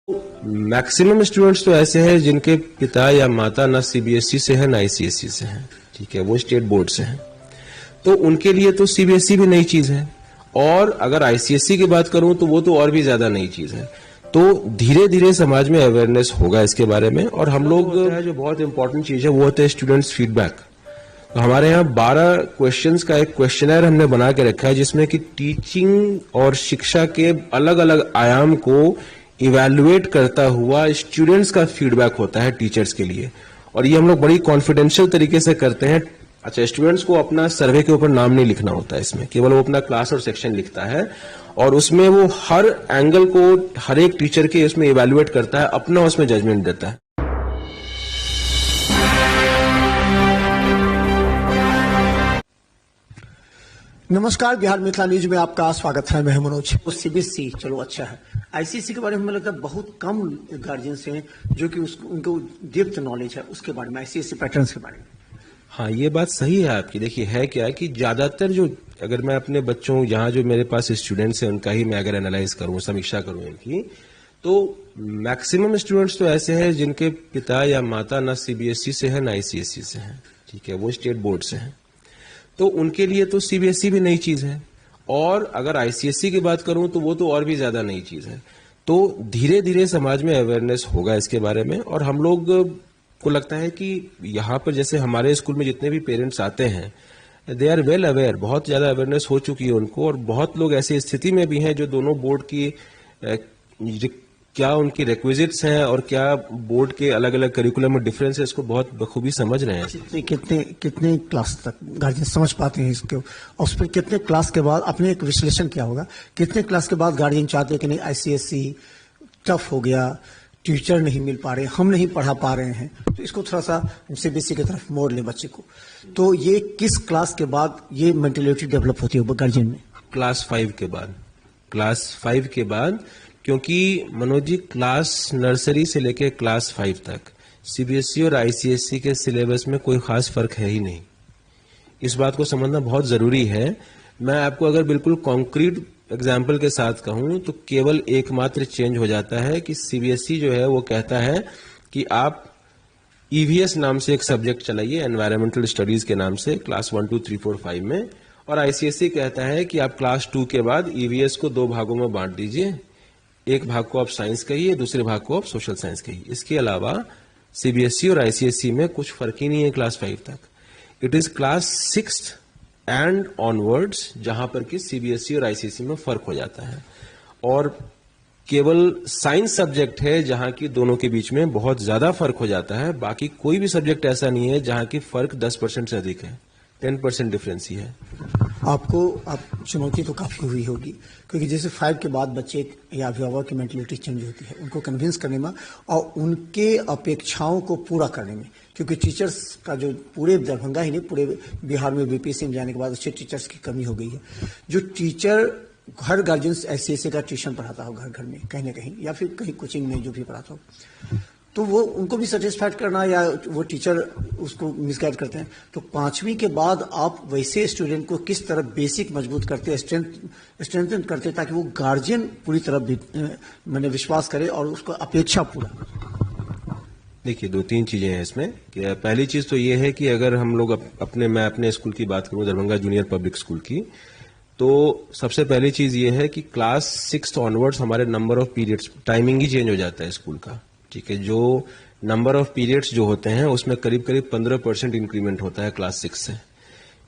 Maximum students तो ऐसे हैं जिनके पिता या माता ना सीबीएसई से है ना आईसीएसई से हैं, ठीक है, वो स्टेट बोर्ड से हैं। तो उनके लिए तो सीबीएसई भी नई चीज है, और अगर आईसीएसई की बात करूं तो वो तो और भी ज्यादा नई चीज है। तो धीरे धीरे समाज में अवेयरनेस होगा इसके बारे में, और हम लोग जो बहुत इंपॉर्टेंट चीज है वो होता है स्टूडेंट्स फीडबैक। तो हमारे यहाँ 12 क्वेश्चंस का एक क्वेश्चनर हमने बना के रखा है, जिसमें कि टीचिंग और शिक्षा के अलग अलग आयाम को इवैल्यूएट करता हुआ स्टूडेंट्स का फीडबैक होता है टीचर्स के लिए। और ये हम लोग बड़ी कॉन्फिडेंशियल तरीके से करते हैं। अच्छा, स्टूडेंट्स को अपना सर्वे के ऊपर नाम नहीं लिखना होता है इसमें, केवल वो अपना क्लास और सेक्शन लिखता है, और उसमें वो हर एंगल को हर एक टीचर के उसमें इवैल्यूएट करता है, अपना उसमें जजमेंट देता है। नमस्कार, बिहार मिथिला न्यूज में आपका स्वागत है। मैं हूं मनोज। सीबीएसई चलो अच्छा है, आईसीएसई के बारे में लगता है बहुत कम गार्जियंस हैं जो कि उनको डेप्थ नॉलेज है उसके बारे में, आईसीएसई पैटर्न्स के बारे में। हाँ, ये बात सही है आपकी। देखिए, है क्या कि ज्यादातर जो, अगर मैं अपने बच्चों, यहाँ जो मेरे पास स्टूडेंट्स हैं उनका ही मैं अगर एनालाइज करूँ, समीक्षा करूँ इनकी, तो मैक्सिमम स्टूडेंट्स तो ऐसे हैं जिनके पिता या माता ना सीबीएसई से है ना आईसीएसई से हैं, ठीक है, वो स्टेट बोर्ड से हैं। तो उनके लिए तो सीबीएसई भी नई चीज है, और अगर आईसीएसई की बात करूं तो वो तो और भी ज्यादा नई चीज है। तो धीरे धीरे समाज में अवेयरनेस होगा इसके बारे में, और हम लोग को लगता है कि यहाँ पर जैसे हमारे स्कूल में जितने भी पेरेंट्स आते हैं, दे आर वेल अवेयर, बहुत ज्यादा अवेयरनेस हो चुकी है उनको, और बहुत लोग ऐसी स्थिति में भी हैं जो दोनों बोर्ड की क्या उनकी रिक्विजिट्स हैं और क्या बोर्ड के अलग अलग करिकुलम में डिफरेंस है, इसको बहुत बखूबी समझ रहे हैं। कितने क्लास तक गार्जियन समझ पाते हैं इसको, और उस पर कितने क्लास के बाद अपने एक विश्लेषण क्या होगा, कितने क्लास के बाद गार्जियन चाहते हैं कि नहीं आईसीएसई टफ हो गया, टीचर नहीं मिल पा रहे, हम नहीं पढ़ा पा रहे हैं, तो इसको थोड़ा सा सीबीएसई की तरफ मोड़ ले बच्चे को। तो ये किस क्लास के बाद ये मेंटेलिटी डेवलप होती है गार्जियन में? क्लास 5 के बाद, क्लास 5 के बाद, क्योंकि मनोज जी क्लास नर्सरी से लेकर क्लास 5 तक सीबीएसई और आईसीएसई के सिलेबस में कोई खास फर्क है ही नहीं। इस बात को समझना बहुत जरूरी है। मैं आपको अगर बिल्कुल कॉन्क्रीट एग्जाम्पल के साथ कहूं तो केवल एकमात्र चेंज हो जाता है कि सीबीएसई जो है वो कहता है कि आप ईवीएस नाम से एक सब्जेक्ट चलाइए, एनवायरमेंटल स्टडीज के नाम से, क्लास 1, 2, 3, 4, 5 में, और आईसीएसई कहता है कि आप क्लास 2 के बाद ईवीएस को 2 भागों में बांट दीजिए, एक भाग को आप साइंस कहिए, दूसरे भाग को आप सोशल साइंस कहिए। इसके अलावा सीबीएसई और आईसीएसई में कुछ फर्क ही नहीं है क्लास 5 तक। It is class 6 and onwards जहां पर कि सीबीएसई और आईसीएसई में फर्क हो जाता है, और केवल साइंस सब्जेक्ट है जहां की दोनों के बीच में बहुत ज्यादा फर्क हो जाता है। बाकी कोई भी सब्जेक्ट ऐसा नहीं है जहां की फर्क 10% से अधिक है, 10% डिफरेंस ही है। आपको आप चुनौती तो काफी हुई होगी, क्योंकि जैसे 5 के बाद बच्चे या अभिभावक की मेंटलिटी चेंज होती है, उनको कन्विंस करने में और उनके अपेक्षाओं को पूरा करने में, क्योंकि टीचर्स का जो पूरे दरभंगा ही नहीं पूरे बिहार में बीपीएससी में जाने के बाद अच्छे टीचर्स की कमी हो गई है। जो टीचर हर गार्जियन ऐसे का ट्यूशन पढ़ाता हो घर घर में कहीं ना कहीं, या फिर कहीं कोचिंग में जो भी पढ़ाता हो, तो वो उनको भी सेटिस्फाइड करना, या वो टीचर उसको मिसगाइड करते हैं। तो 5वीं के बाद आप वैसे स्टूडेंट को किस तरह बेसिक मजबूत करते हैं, स्ट्रेंथन करते हैं, ताकि वो गार्जियन पूरी तरह मैंने विश्वास करे और उसको अपेक्षा पूरा। देखिए, 2-3 चीजें हैं इसमें। पहली चीज तो ये है कि अगर हम लोग मैं अपने स्कूल की बात करूं, दरभंगा जूनियर पब्लिक स्कूल की, तो सबसे पहली चीज ये है कि क्लास 6 ऑनवर्ड्स हमारे number of periods, timing he change हो जाता है स्कूल का, ठीक है। जो नंबर ऑफ पीरियड्स जो होते हैं उसमें करीब करीब 15% इंक्रीमेंट होता है क्लास 6 से।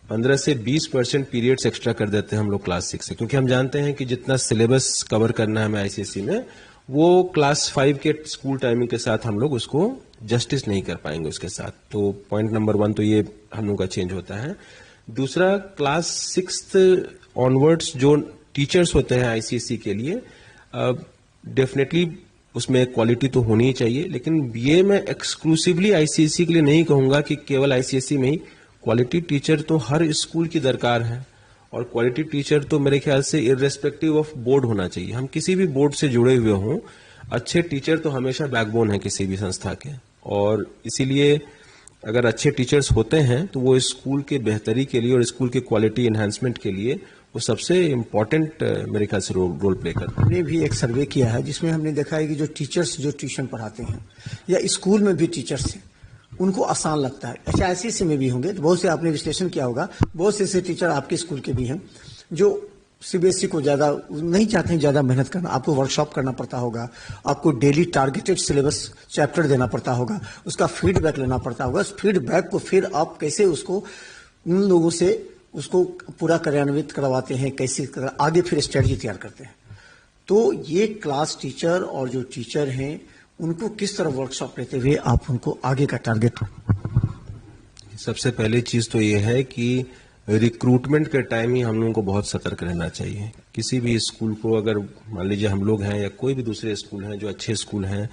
15 से 20% पीरियड्स एक्स्ट्रा कर देते हैं हम लोग क्लास 6 से, क्योंकि हम जानते हैं कि जितना सिलेबस कवर करना है हमें आईसीएसई में, वो क्लास 5 के स्कूल टाइमिंग के साथ हम लोग उसको जस्टिस नहीं कर पाएंगे उसके साथ। तो पॉइंट नंबर 1 तो ये हम लोग का चेंज होता है। दूसरा, क्लास 6 ऑनवर्ड्स जो टीचर्स होते हैं आईसीएसई के लिए, डेफिनेटली उसमें क्वालिटी तो होनी ही चाहिए, लेकिन ये मैं एक्सक्लूसिवली आईसीएसई के लिए नहीं कहूंगा कि केवल आईसीएसई में ही। क्वालिटी टीचर तो हर स्कूल की दरकार है, और क्वालिटी टीचर तो मेरे ख्याल से इर्रेस्पेक्टिव ऑफ बोर्ड होना चाहिए। हम किसी भी बोर्ड से जुड़े हुए हों, अच्छे टीचर तो हमेशा बैकबोन है किसी भी संस्था के, और इसीलिए अगर अच्छे टीचर्स होते हैं तो वो स्कूल के बेहतरी के लिए और स्कूल के क्वालिटी एनहांसमेंट के लिए वो सबसे इम्पोर्टेंट मेरे ख्याल से रोल प्ले करता है। हमने भी एक सर्वे किया है जिसमें हमने देखा है कि जो टीचर्स जो ट्यूशन पढ़ाते हैं या स्कूल में भी टीचर्स हैं, उनको आसान लगता है। अच्छा, ऐसे में भी होंगे तो बहुत से आपने विश्लेषण किया होगा, बहुत से ऐसे टीचर आपके स्कूल के भी हैं जो सीबीएसई को ज़्यादा नहीं चाहते हैं, ज़्यादा मेहनत करना, आपको वर्कशॉप करना पड़ता होगा, आपको डेली टारगेटेड सिलेबस चैप्टर देना पड़ता होगा, उसका फीडबैक लेना पड़ता होगा। उस फीडबैक को फिर आप कैसे उसको उन लोगों से उसको पूरा कार्यान्वित करवाते हैं, कैसे आगे फिर स्ट्रेटजी तैयार करते हैं। तो ये क्लास टीचर और जो टीचर हैं उनको किस तरह वर्कशॉप लेते हुए आप उनको आगे का टारगेट। सबसे पहली चीज तो ये है कि रिक्रूटमेंट के टाइम ही हम लोगों को बहुत सतर्क रहना चाहिए। किसी भी स्कूल को अगर मान लीजिए हम लोग हैं या कोई भी दूसरे स्कूल हैं जो अच्छे स्कूल हैं,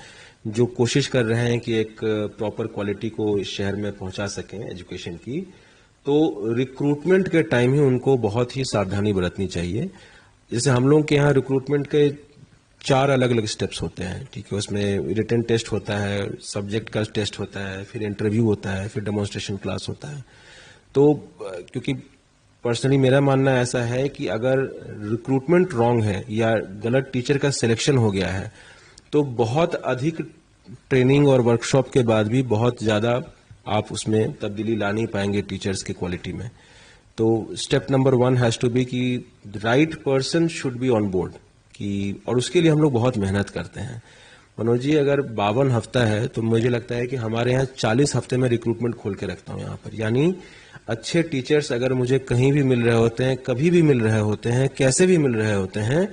जो कोशिश कर रहे हैं कि एक प्रॉपर क्वालिटी को इस शहर में पहुंचा सकें एजुकेशन की, तो रिक्रूटमेंट के टाइम ही उनको बहुत ही सावधानी बरतनी चाहिए। जैसे हम लोग के यहाँ रिक्रूटमेंट के 4 अलग अलग स्टेप्स होते हैं, ठीक है। उसमें रिटन टेस्ट होता है, सब्जेक्ट का टेस्ट होता है, फिर इंटरव्यू होता है, फिर डेमोन्स्ट्रेशन क्लास होता है। तो क्योंकि पर्सनली मेरा मानना ऐसा है कि अगर रिक्रूटमेंट रॉन्ग है या गलत टीचर का सिलेक्शन हो गया है तो बहुत अधिक ट्रेनिंग और वर्कशॉप के बाद भी बहुत ज़्यादा आप उसमें तब्दीली ला नहीं पाएंगे टीचर्स की क्वालिटी में। तो step number 1 has to be कि right person should be on board, कि और उसके लिए हम लोग बहुत मेहनत करते हैं। मनोज जी, अगर 52 हफ्ता है तो मुझे लगता है कि हमारे यहाँ 40 हफ्ते में रिक्रूटमेंट खोल के रखता हूँ यहाँ पर। यानी अच्छे टीचर्स अगर मुझे कहीं भी मिल रहे होते हैं, कभी भी मिल रहे होते हैं, कैसे भी मिल रहे होते हैं,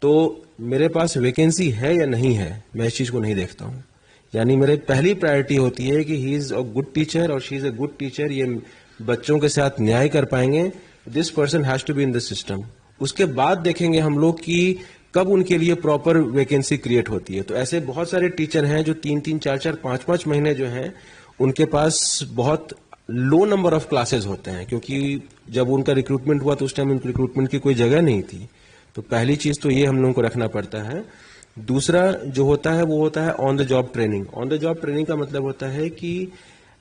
तो मेरे पास वैकेंसी है या नहीं है, मैं इस चीज़ को नहीं देखता हूँ। यानी मेरी पहली प्रायोरिटी होती है कि he is a good teacher और she is a good teacher, ये बच्चों के साथ न्याय कर पाएंगे, this person has to be in the system. उसके बाद देखेंगे हम लोग कि कब उनके लिए प्रॉपर वैकेंसी क्रिएट होती है। तो ऐसे बहुत सारे टीचर हैं जो 3-3, 4-4, 5-5 महीने जो हैं उनके पास बहुत लो नंबर ऑफ क्लासेस होते हैं, क्योंकि जब उनका रिक्रूटमेंट हुआ तो उस टाइम उनके रिक्रूटमेंट की कोई जगह नहीं थी। तो पहली चीज़ तो ये हम लोगों को रखना पड़ता है। दूसरा जो होता है वो होता है on the job training. On the job training का मतलब होता है कि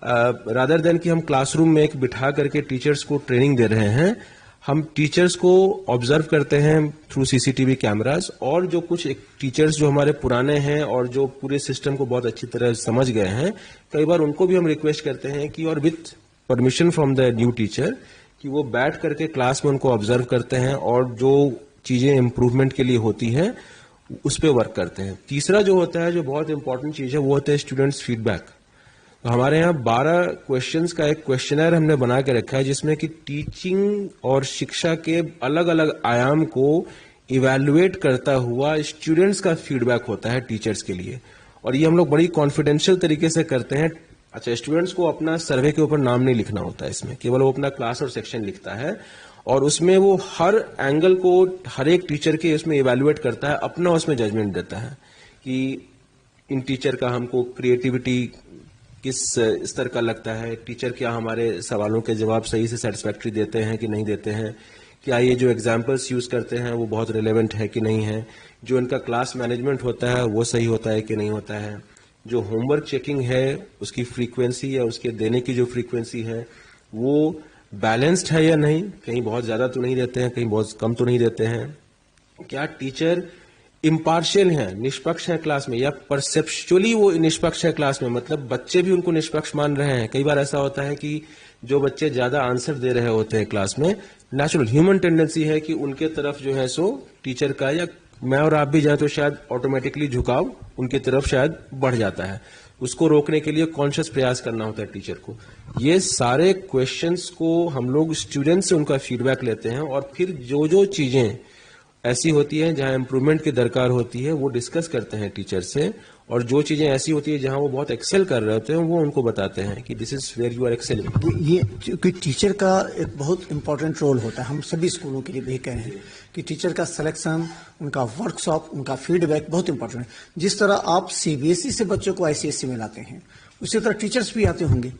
रादर देन कि हम क्लासरूम में एक बिठा करके टीचर्स को ट्रेनिंग दे रहे हैं, हम टीचर्स को ऑब्जर्व करते हैं थ्रू सीसीटीवी कैमरास, और जो कुछ टीचर्स जो हमारे पुराने हैं और जो पूरे सिस्टम को बहुत अच्छी तरह समझ गए हैं, कई बार उनको भी हम रिक्वेस्ट करते हैं कि और with permission from the new teacher कि वो बैठ करके क्लास में उनको ऑब्जर्व करते हैं और जो चीज़ें इम्प्रूवमेंट के लिए होती हैं उस पर वर्क करते हैं। तीसरा जो होता है, जो बहुत इंपॉर्टेंट चीज़ है, वो होता है स्टूडेंट्स फीडबैक। तो हमारे यहाँ 12 क्वेश्चंस का एक क्वेश्चनर हमने बना के रखा है जिसमें कि टीचिंग और शिक्षा के अलग अलग आयाम को इवैल्यूएट करता हुआ स्टूडेंट्स का फीडबैक होता है टीचर्स के लिए, और ये हम लोग बड़ी कॉन्फिडेंशियल तरीके से करते हैं। अच्छा, स्टूडेंट्स को अपना सर्वे के ऊपर नाम नहीं लिखना होता है इसमें, केवल वो अपना क्लास और सेक्शन लिखता है, और उसमें वो हर एंगल को हर एक टीचर के उसमें इवैल्यूएट करता है, अपना उसमें जजमेंट देता है कि इन टीचर का हमको क्रिएटिविटी किस स्तर का लगता है, टीचर क्या हमारे सवालों के जवाब सही से सेटिस्फैक्ट्री देते हैं कि नहीं देते हैं, क्या ये जो एग्जाम्पल्स यूज़ करते हैं वो बहुत रिलेवेंट है कि नहीं है, जो इनका क्लास मैनेजमेंट होता है वो सही होता है कि नहीं होता है, जो होमवर्क चेकिंग है उसकी फ्रीक्वेंसी या उसके देने की जो फ्रीक्वेंसी है वो बैलेंस्ड है या नहीं, कहीं बहुत ज़्यादा तो नहीं देते हैं, कहीं बहुत कम तो नहीं देते हैं, क्या टीचर इम्पार्शियल हैं, निष्पक्ष हैं क्लास में, या परसेप्चुअली वो निष्पक्ष है क्लास में, मतलब बच्चे भी उनको निष्पक्ष मान रहे हैं। कई बार ऐसा होता है कि जो बच्चे ज़्यादा आंसर दे रहे होते हैं क्लास में, नेचुरल ह्यूमन टेंडेंसी है कि उनके तरफ जो है सो टीचर का, या मैं और आप भी जाए तो शायद ऑटोमेटिकली झुकाव उनकी तरफ शायद बढ़ जाता है। उसको रोकने के लिए कॉन्शियस प्रयास करना होता है टीचर को। ये सारे क्वेश्चंस को हम लोग स्टूडेंट से उनका फीडबैक लेते हैं, और फिर जो जो चीज़ें ऐसी होती हैं जहां इम्प्रूवमेंट की दरकार होती है वो डिस्कस करते हैं टीचर से, और जो चीज़ें ऐसी होती है जहां वो बहुत एक्सेल कर रहे होते हैं वो उनको बताते हैं कि this is where you are excelling. ये क्योंकि टीचर का एक बहुत इंपॉर्टेंट रोल होता है, हम सभी स्कूलों के लिए भी कह रहे हैं कि टीचर का सिलेक्शन, उनका वर्कशॉप, उनका फीडबैक बहुत इंपॉर्टेंट है। जिस तरह आप सीबीएसई से बच्चों को आईसीएसई में लाते हैं, उसी तरह टीचर्स भी आते होंगे,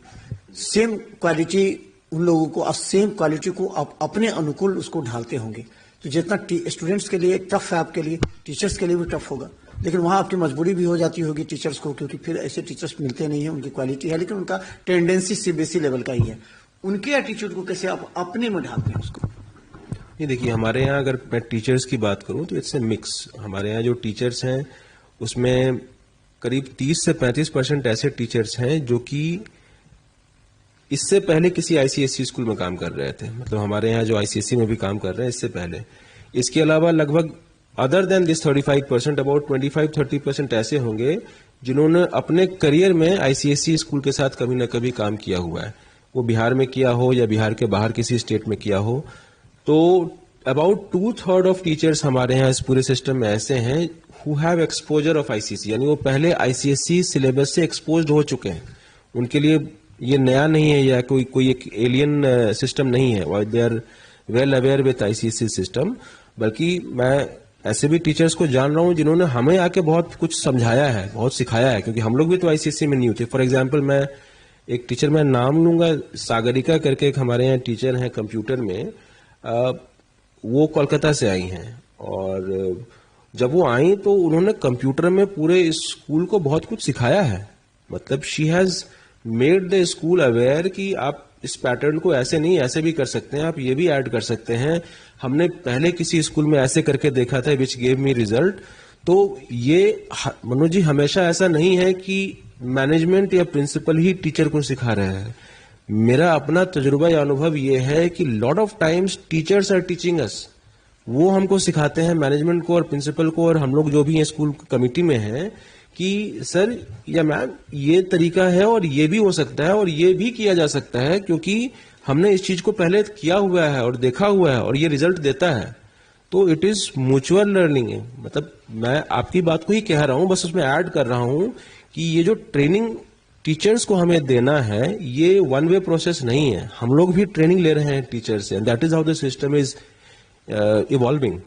सेम क्वालिटी उन लोगों को, सेम क्वालिटी को आप अपने अनुकूल उसको ढालते होंगे। तो जितना स्टूडेंट्स के लिए टफ है आपके लिए, टीचर्स के लिए भी टफ होगा, लेकिन वहाँ आपकी मजबूरी भी हो जाती होगी टीचर्स को, क्योंकि फिर ऐसे टीचर्स मिलते नहीं हैं, उनकी क्वालिटी है लेकिन उनका टेंडेंसी सीबीएसई लेवल का ही है। उनके एटीट्यूड को कैसे आप अपने में ढालते हैं उसको? ये देखिए, हमारे यहाँ अगर मैं टीचर्स की बात करूं तो इट्स ए मिक्स। हमारे यहाँ जो टीचर्स हैं उसमें करीब 30 से 35% ऐसे टीचर्स हैं जो कि इससे पहले किसी आईसीएसई स्कूल में काम कर रहे थे। मतलब हमारे यहाँ जो आईसीएसई में भी काम कर रहे हैं इससे पहले। इसके अलावा लगभग अदर देन दिस 35%, अबाउट 25-30% ऐसे होंगे जिन्होंने अपने करियर में आईसीएसई स्कूल के साथ कभी ना कभी काम किया हुआ है। वो बिहार में किया हो या बिहार के बाहर किसी स्टेट में किया हो। तो अबाउट 2/3 ऑफ टीचर्स हमारे यहाँ इस पूरे सिस्टम में ऐसे हैं who have exposure of ICSE, यानी वो पहले आईसीएसई सिलेबस से एक्सपोज्ड हो चुके हैं। उनके लिए ये नया नहीं है या कोई एक एलियन सिस्टम नहीं है। They are well aware with ICSE system. बल्कि मैं ऐसे भी टीचर्स को जान रहा हूं जिन्होंने हमें आके बहुत कुछ समझाया है, बहुत सिखाया है, क्योंकि हम लोग भी तो आईसीएसई में नहीं होते। फॉर एग्जाम्पल, मैं एक टीचर, मैं नाम लूंगा, सागरिका करके एक हमारे यहाँ टीचर हैं कंप्यूटर में। वो कोलकाता से आई हैं और जब वो आई तो उन्होंने कंप्यूटर में पूरे स्कूल को बहुत कुछ सिखाया है। मतलब she has made the school aware कि आप इस पैटर्न को ऐसे नहीं, ऐसे भी कर सकते हैं, आप ये भी ऐड कर सकते हैं। हमने पहले किसी स्कूल में ऐसे करके देखा था विच गेव मी रिजल्ट। तो ये मनोज जी, हमेशा ऐसा नहीं है कि मैनेजमेंट या प्रिंसिपल ही टीचर को सिखा रहे हैं। मेरा अपना तजुर्बा या अनुभव ये है कि lot of times teachers are teaching us. वो हमको सिखाते हैं, मैनेजमेंट को और प्रिंसिपल को और हम लोग जो भी हैं स्कूल कमेटी में हैं, कि सर या मैम ये तरीका है और ये भी हो सकता है और ये भी किया जा सकता है, क्योंकि हमने इस चीज को पहले किया हुआ है और देखा हुआ है और ये रिजल्ट देता है। तो इट इज म्यूचुअल लर्निंग है। मतलब मैं आपकी बात को ही कह रहा हूं, बस उसमें ऐड कर रहा हूं कि ये जो ट्रेनिंग टीचर्स को हमें देना है ये वन वे प्रोसेस नहीं है। हम लोग भी ट्रेनिंग ले रहे हैं टीचर से, and that is how the system is evolving.